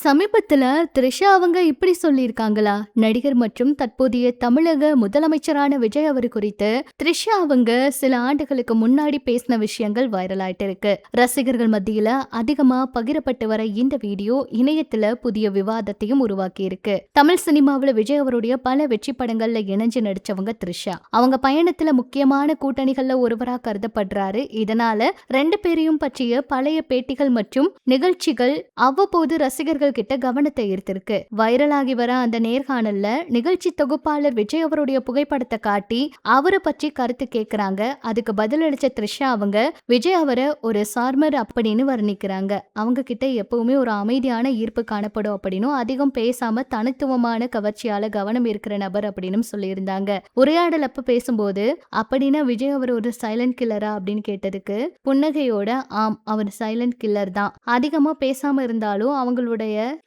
சமீபத்துல த்ரிஷா அவங்க இப்படி சொல்லியிருக்காங்களா? நடிகர் மற்றும் தற்போதைய தமிழக முதலமைச்சரான விஜய் அவர் குறித்து த்ரிஷா அவங்க சில ஆண்டுகளுக்கு முன்னாடி பேசின விஷயங்கள் வைரல் ஆயிட்டு இருக்கு. ரசிகர்கள் மத்தியில அதிகமா பகிரப்பட்டு வர இந்த வீடியோ இணையத்துல புதிய விவாதத்தையும் உருவாக்கி இருக்கு. தமிழ் சினிமாவில விஜய் அவருடைய பல வெற்றி படங்கள்ல இணைஞ்சு நடிச்சவங்க த்ரிஷா. அவங்க பயணத்துல முக்கியமான கூட்டணிகள்ல ஒருவரா கருதப்படுறாரு. இதனால ரெண்டு பேரையும் பற்றிய பழைய பேட்டிகள் மற்றும் நிகழ்ச்சிகள் அவ்வப்போது ரசிகர்கள் கிட்ட கவனத்தை ஈர்த்திருக்கு. வைரலாகி வர அந்த நேர்காணல்ல நிகழ்ச்சி தொகுப்பாளர் விஜய் அவருடைய புகைப்படத்தை காட்டி அவரை பற்றி கருத்து கேட்கிறாங்க. அதுக்கு பதிலளிச்ச த்ரிஷா அவங்க விஜய் அவரை ஒரு சார்மர் அப்படின்னு வர்ணிக்கிறாங்க. அவங்க கிட்ட எப்பவுமே ஒரு அமைதியான ஈர்ப்பு காணப்படும் அப்படின்னும், அதிகம் பேசாம தனித்துவமான கவர்ச்சியால கவனம் இருக்கிற நபர் அப்படின்னு சொல்லியிருந்தாங்க. உரையாடல் அப்ப பேசும்போது அப்படின்னா விஜய் அவர் ஒரு சைலண்ட் கில்லரா அப்படின்னு கேட்டதுக்கு புன்னகையோட ஆம், அவர் சைலண்ட் கில்லர் தான், அதிகமா பேசாம இருந்தாலும் அவங்களுடைய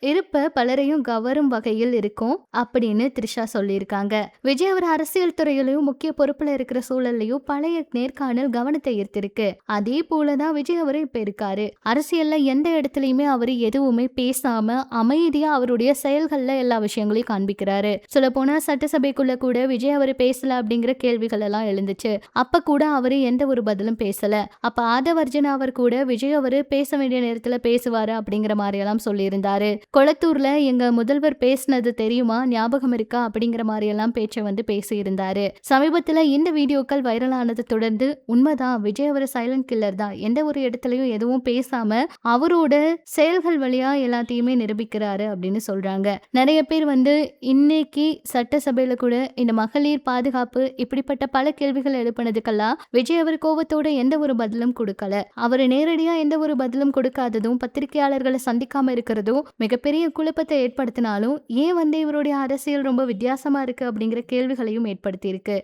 இருப்ப பலரையும் கவரும் வகையில் இருக்கும் அப்படின்னு த்ரிஷா சொல்லியிருக்காங்க. விஜய் அவர் அரசியல் துறையிலையும் முக்கிய பொறுப்புல இருக்கிற சூழல்லையும் பழைய நேர்காணல் கவனத்தை ஈர்த்திருக்கு. அதே போலதான் விஜய் அவரு இப்ப இருக்காரு. அரசியல்ல எந்த இடத்துலயுமே அவரு எதுவுமே பேசாம அமைதியா அவருடைய செயல்கள்ல எல்லா விஷயங்களையும் காண்பிக்கிறாரு. சொல்ல போனா சட்டசபைக்குள்ள கூட விஜய் அவரு பேசல அப்படிங்கிற கேள்விகள் எல்லாம் எழுந்துச்சு. அப்ப கூட அவரு எந்த ஒரு பதிலும் பேசல. அப்ப ஆதவர்ஜன் அவர் கூட விஜய் அவரு பேச வேண்டிய நேரத்துல பேசுவாரு அப்படிங்கிற மாதிரி எல்லாம் சொல்லியிருந்தாரு. கொளத்தூர்ல எங்க முதல்வர் பேசினது தெரியுமா, ஞாபகம் இருக்கா அப்படிங்கிற மாதிரி எல்லாம் பேச்சை பேசியிருந்தாரு. சமீபத்துல இந்த வீடியோக்கள் வைரலானதை தொடர்ந்து உண்மைதான், விஜய் அவர் சைலண்ட் கில்லர் தான், எந்த ஒரு இடத்துலயும் எதுவும் பேசாம அவரோட செயல்கள் வழியா எல்லாத்தையுமே நிரூபிக்கிறாரு அப்படின்னு சொல்றாங்க. நிறைய பேர் இன்னைக்கு சட்டசபையில கூட இந்த மகளிர் பாதுகாப்பு இப்படிப்பட்ட பல கேள்விகள் எழுப்பினதுக்கெல்லாம் விஜய் அவர் கோபத்தோட எந்த ஒரு பதிலும் கொடுக்கல. அவர் நேரடியா எந்த ஒரு பதிலும் கொடுக்காததும், பத்திரிகையாளர்களை சந்திக்காம இருக்கிறதும் மிகப்பெரிய குழப்பத்தை ஏற்படுத்தினாலும் ஏன் இவருடைய அரசியல் ரொம்ப வித்தியாசமா இருக்கு அப்படிங்கிற கேள்விகளையும் ஏற்படுத்தி இருக்கு.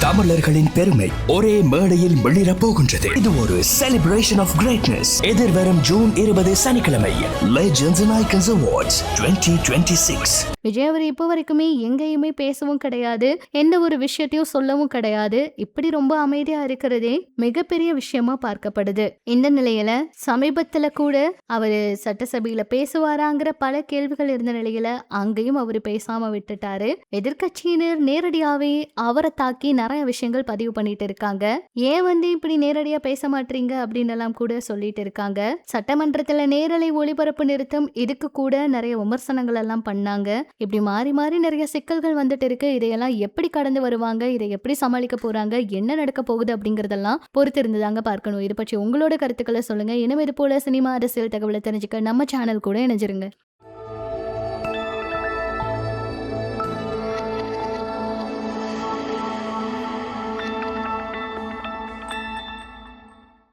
தமிழர்களின் பெருமை ஒரே மேடையில் வெளியிட போகின்றது. இது ஒரு celebration of greatness. எதிர்வரும் ஜூன் 20 சனிக்கிழமை Legends and Icons Awards 2026. Vijay அவர் இப்போ வரைக்குமே எங்கேயுமே பேசவும் கிடையாது, எந்த ஒரு விஷயத்தையும் சொல்லவும் கிடையாது. இப்படி ரொம்ப அமைதியா இருக்கிறதே மிகப்பெரிய விஷயமா பார்க்கப்படுது. இந்த நிலையில சமீபத்துல கூட அவரு சட்டசபையில பேசுவாராங்கிற பல கேள்விகள் இருந்த நிலையில அங்கேயும் அவரு பேசாம விட்டுட்டாரு. எதிர்கட்சியினர் நேரடியாவே அவரை தாக்கி நிறைய விஷயங்கள் பதிவு பண்ணிட்டு இருக்காங்க. ஏன் இப்படி நேரடியா பேச மாட்டீங்க அப்படின்னு எல்லாம் கூட சொல்லிட்டு இருக்காங்க. சட்டமன்றத்துல நேரலை ஒளிபரப்பு நிறுத்தம், இதுக்கு கூட நிறைய விமர்சனங்கள் எல்லாம் பண்ணாங்க. இப்படி மாறி மாறி நிறைய சிக்கல்கள் வந்துட்டு இருக்கு. இதையெல்லாம் எப்படி கடந்து வருவாங்க, இதை எப்படி சமாளிக்க போறாங்க, என்ன நடக்க போகுது அப்படிங்கறதெல்லாம் பொறுத்து இருந்துதாங்க பார்க்கணும். இது பற்றி உங்களோட கருத்துக்களை சொல்லுங்க. இனிமே இது போல சினிமா அரசியல் தகவலை தெரிஞ்சுக்க நம்ம சேனல் கூட இணைஞ்சிருங்க.